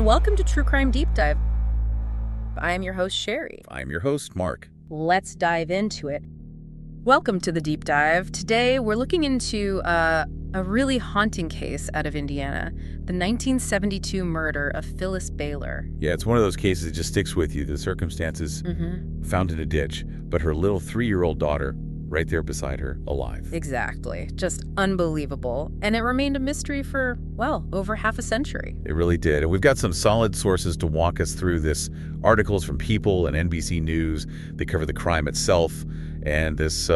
Welcome to True Crime Deep Dive. I am your host, Sherry. I'm your host, Mark. Let's dive into it. Welcome to the Deep Dive. Today, we're looking into a really haunting case out of Indiana, the 1972 murder of Phyllis Bailer. Yeah, it's one of those cases that just sticks with you. The circumstances found in a ditch, but her little 3-year-old daughter right there beside her, alive. Exactly. Just unbelievable. And it remained a mystery for, well, over half a century. It really did. And we've got some solid sources to walk us through this. Articles from People and NBC News. They cover the crime itself and this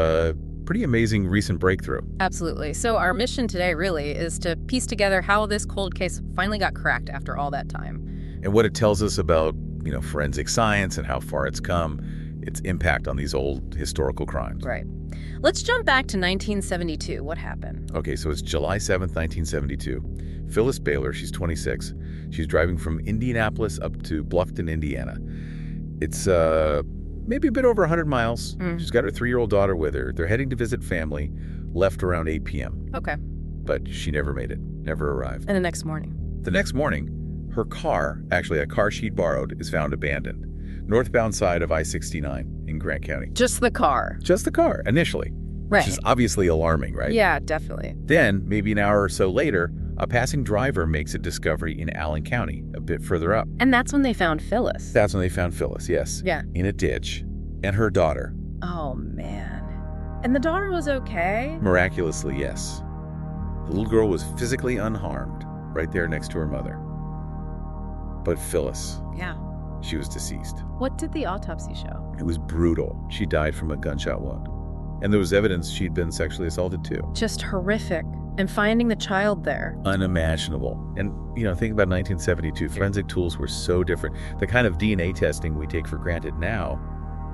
pretty amazing recent breakthrough. Absolutely. So our mission today really is to piece together how this cold case finally got cracked after all that time. And what it tells us about, forensic science and how far it's come, its impact on these old historical crimes. Right. Let's jump back to 1972. What happened? Okay, so it's July 7th, 1972. Phyllis Bailer, she's 26. She's driving from Indianapolis up to Bluffton, Indiana. It's maybe a bit over 100 miles. She's got her 3-year-old daughter with her. They're heading to visit family, left around 8 p.m. Okay. But she never made it, never arrived. And the next morning? The next morning, her car, actually a car she'd borrowed, is found abandoned. Northbound side of I-69 in Grant County. Just the car? Just the car, initially. Right. Which is obviously alarming, right? Yeah, definitely. Then, maybe an hour or so later, a passing driver makes a discovery in Allen County, a bit further up. And that's when they found Phyllis? That's when they found Phyllis, yes. Yeah. In a ditch. And her daughter. Oh, man. And the daughter was okay? Miraculously, yes. The little girl was physically unharmed, right there next to her mother. But Phyllis... Yeah. She was deceased. What did the autopsy show? It was brutal. She died from a gunshot wound. And there was evidence she'd been sexually assaulted too. Just horrific. And finding the child there. Unimaginable. And, think about 1972. Forensic tools were so different. The kind of DNA testing we take for granted now,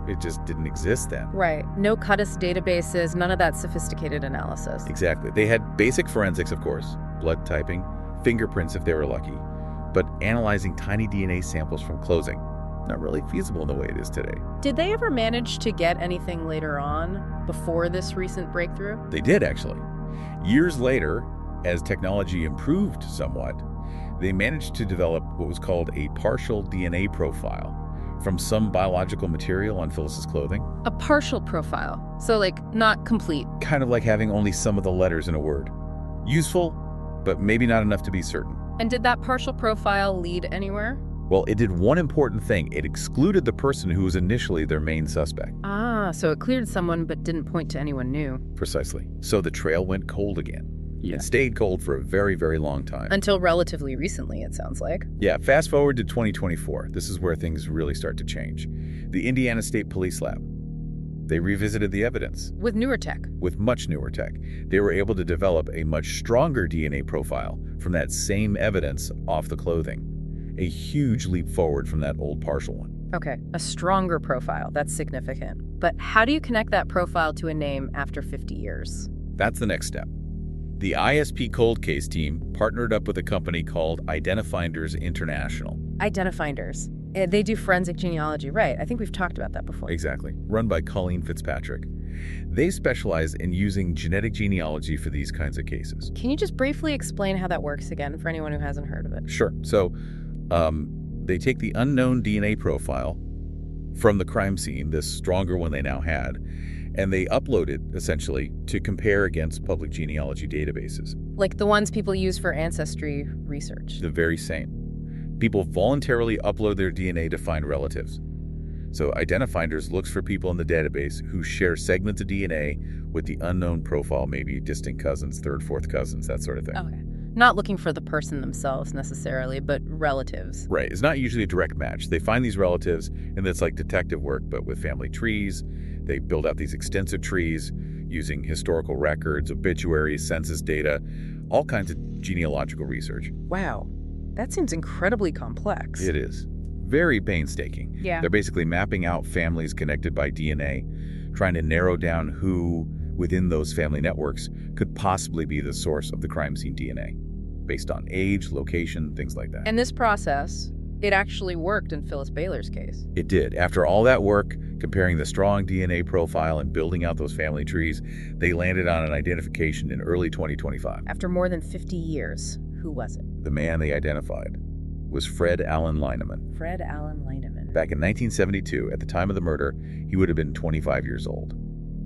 it just didn't exist then. Right. No CUDIS databases, none of that sophisticated analysis. Exactly. They had basic forensics, of course. Blood typing, fingerprints if they were lucky. But analyzing tiny DNA samples from clothing, not really feasible in the way it is today. Did they ever manage to get anything later on, before this recent breakthrough? They did, actually. Years later, as technology improved somewhat, they managed to develop what was called a partial DNA profile from some biological material on Phyllis's clothing. A partial profile? So, not complete? Kind of like having only some of the letters in a word. Useful, but maybe not enough to be certain. And did that partial profile lead anywhere? Well, it did one important thing. It excluded the person who was initially their main suspect. Ah, so it cleared someone but didn't point to anyone new. Precisely. So the trail went cold again. Yeah. It stayed cold for a very, very long time. Until relatively recently, it sounds like. Yeah, fast forward to 2024. This is where things really start to change. The Indiana State Police Lab. They revisited the evidence. With newer tech. With much newer tech. They were able to develop a much stronger DNA profile from that same evidence off the clothing. A huge leap forward from that old partial one. Okay, a stronger profile. That's significant. But how do you connect that profile to a name after 50 years? That's the next step. The ISP Cold Case team partnered up with a company called Identifinders International. Identifinders. They do forensic genealogy, right? I think we've talked about that before. Exactly. Run by Colleen Fitzpatrick. They specialize in using genetic genealogy for these kinds of cases. Can you just briefly explain how that works again for anyone who hasn't heard of it? Sure. So they take the unknown DNA profile from the crime scene, this stronger one they now had, and they upload it, essentially, to compare against public genealogy databases. Like the ones people use for ancestry research? The very same. People voluntarily upload their DNA to find relatives. So Identifinders looks for people in the database who share segments of DNA with the unknown profile, maybe distant cousins, third, fourth cousins, that sort of thing. Okay. Not looking for the person themselves necessarily, but relatives. Right. It's not usually a direct match. They find these relatives, and it's like detective work, but with family trees. They build out these extensive trees using historical records, obituaries, census data, all kinds of genealogical research. Wow. That seems incredibly complex. It is. Very painstaking. Yeah. They're basically mapping out families connected by DNA, trying to narrow down who within those family networks could possibly be the source of the crime scene DNA, based on age, location, things like that. And this process, it actually worked in Phyllis Bailer's case. It did. After all that work, comparing the strong DNA profile and building out those family trees, they landed on an identification in early 2025. After more than 50 years, who was it? The man they identified was Fred Allen Lineman. Fred Allen Lineman. Back in 1972, at the time of the murder, he would have been 25 years old.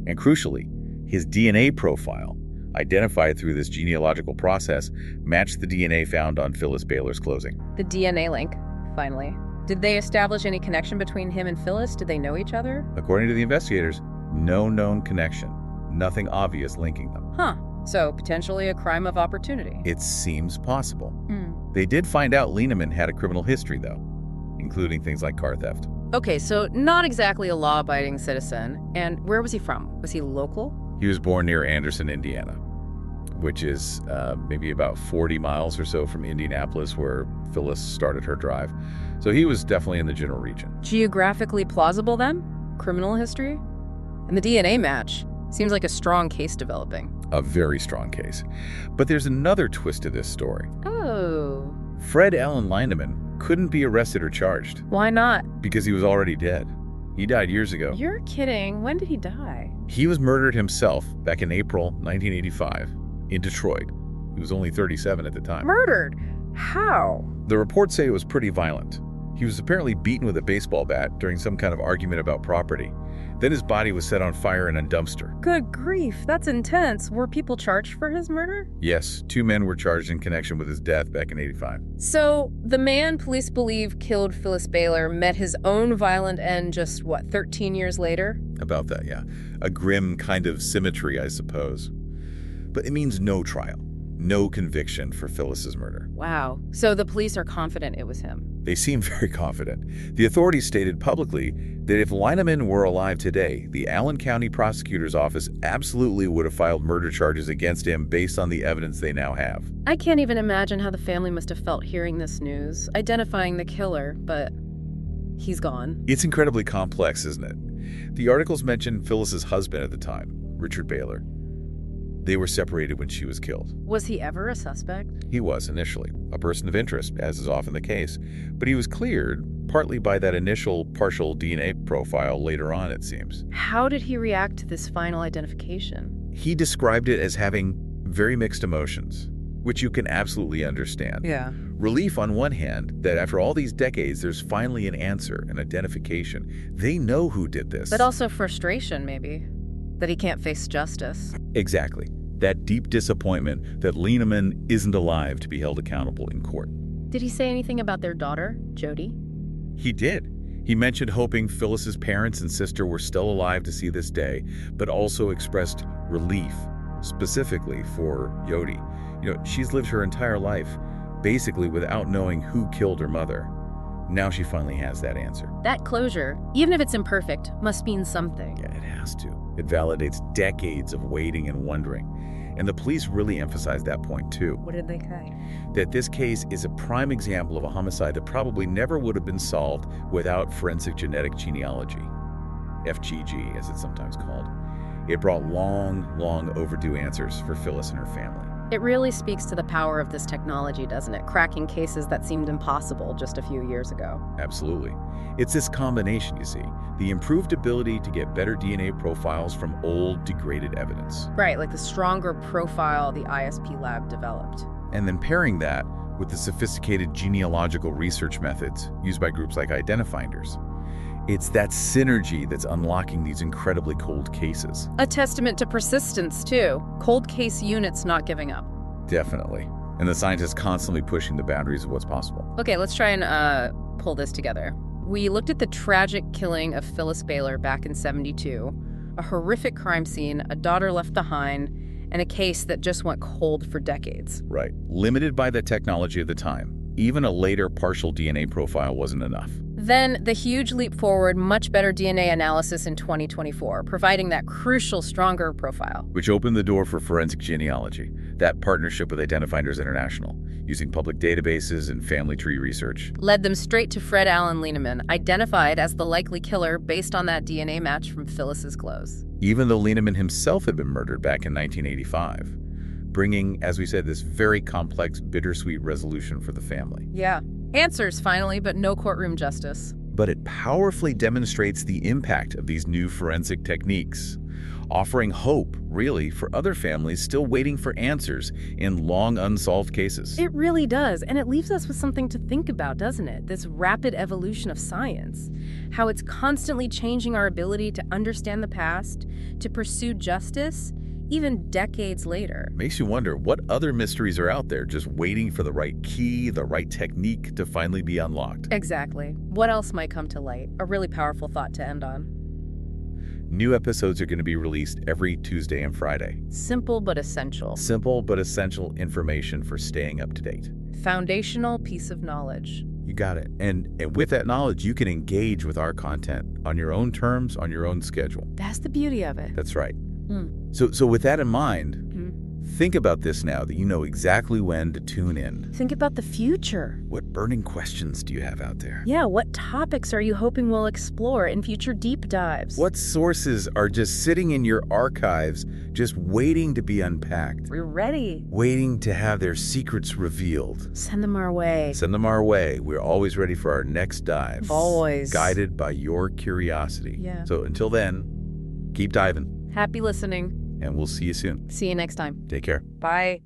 And crucially, his DNA profile, identified through this genealogical process, matched the DNA found on Phyllis Bailer's clothing. The DNA link, finally. Did they establish any connection between him and Phyllis? Did they know each other? According to the investigators, no known connection. Nothing obvious linking them. Huh. So potentially a crime of opportunity. It seems possible. They did find out Lineman had a criminal history, though, including things like car theft. Okay, so not exactly a law-abiding citizen. And where was he from? Was he local? He was born near Anderson, Indiana, which is maybe about 40 miles or so from Indianapolis, where Phyllis started her drive. So he was definitely in the general region. Geographically plausible, then? Criminal history? And the DNA match seems like a strong case developing. A very strong case. But there's another twist to this story. Oh. Fred Allen Lineman couldn't be arrested or charged. Why not? Because he was already dead. He died years ago. You're kidding. When did he die? He was murdered himself back in April 1985 in Detroit. He was only 37 at the time. Murdered? How? The reports say it was pretty violent. He was apparently beaten with a baseball bat during some kind of argument about property. Then his body was set on fire in a dumpster. Good grief, that's intense. Were people charged for his murder? Yes, 2 men were charged in connection with his death back in '85. So, the man police believe killed Phyllis Bailer met his own violent end just, 13 years later? About that, yeah. A grim kind of symmetry, I suppose. But it means no trial, no conviction for Phyllis's murder. Wow. So the police are confident it was him? They seem very confident. The authorities stated publicly that if Lineman were alive today, the Allen County Prosecutor's Office absolutely would have filed murder charges against him based on the evidence they now have. I can't even imagine how the family must have felt hearing this news, identifying the killer, but he's gone. It's incredibly complex, isn't it? The articles mentioned Phyllis's husband at the time, Richard Bailer. They were separated when she was killed. Was he ever a suspect? He was initially a person of interest, as is often the case, but he was cleared partly by that initial partial DNA profile later on, it seems. How did he react to this final identification? He described it as having very mixed emotions, which you can absolutely understand. Yeah. Relief on one hand, that after all these decades, there's finally an answer, an identification. They know who did this. But also frustration, maybe, that he can't face justice. Exactly. That deep disappointment that Lineman isn't alive to be held accountable in court. Did he say anything about their daughter, Jody? He did. He mentioned hoping Phyllis's parents and sister were still alive to see this day, but also expressed relief, specifically for Jody. She's lived her entire life basically without knowing who killed her mother. Now she finally has that answer. That closure, even if it's imperfect, must mean something. Yeah, it has to. It validates decades of waiting and wondering. And the police really emphasized that point, too. What did they say? That this case is a prime example of a homicide that probably never would have been solved without forensic genetic genealogy, FGG, as it's sometimes called. It brought long overdue answers for Phyllis and her family. It really speaks to the power of this technology, doesn't it? Cracking cases that seemed impossible just a few years ago. Absolutely. It's this combination, you see. The improved ability to get better DNA profiles from old, degraded evidence. Right, like the stronger profile the ISP lab developed. And then pairing that with the sophisticated genealogical research methods used by groups like Identifinders. It's that synergy that's unlocking these incredibly cold cases. A testament to persistence, too. Cold case units not giving up. Definitely. And the scientists constantly pushing the boundaries of what's possible. Okay, let's try and pull this together. We looked at the tragic killing of Phyllis Bailer back in '72, a horrific crime scene, a daughter left behind, and a case that just went cold for decades. Right. Limited by the technology of the time, even a later partial DNA profile wasn't enough. Then the huge leap forward, much better DNA analysis in 2024, providing that crucial, stronger profile. Which opened the door for forensic genealogy, that partnership with Identifinders International, using public databases and family tree research. Led them straight to Fred Allen Lineman, identified as the likely killer based on that DNA match from Phyllis's clothes. Even though Lineman himself had been murdered back in 1985, bringing, as we said, this very complex, bittersweet resolution for the family. Yeah. Answers, finally, but no courtroom justice. but it powerfully demonstrates the impact of these new forensic techniques, offering hope, really, for other families still waiting for answers in long unsolved cases. It really does, and it leaves us with something to think about, doesn't it? This rapid evolution of science, how it's constantly changing our ability to understand the past, to pursue justice, even decades later. Makes you wonder what other mysteries are out there just waiting for the right key, the right technique to finally be unlocked. Exactly. What else might come to light? A really powerful thought to end on. New episodes are going to be released every Tuesday and Friday. Simple but essential. Simple but essential information for staying up to date. Foundational piece of knowledge. You got it. And with that knowledge, you can engage with our content on your own terms, on your own schedule. That's the beauty of it. That's right. So with that in mind, think about this now that you know exactly when to tune in. Think about the future. What burning questions do you have out there? Yeah, what topics are you hoping we'll explore in future deep dives? What sources are just sitting in your archives, just waiting to be unpacked? We're ready. Waiting to have their secrets revealed. Send them our way. Send them our way. We're always ready for our next dive. Always. Guided by your curiosity. Yeah. So until then, keep diving. Happy listening. And we'll see you soon. See you next time. Take care. Bye.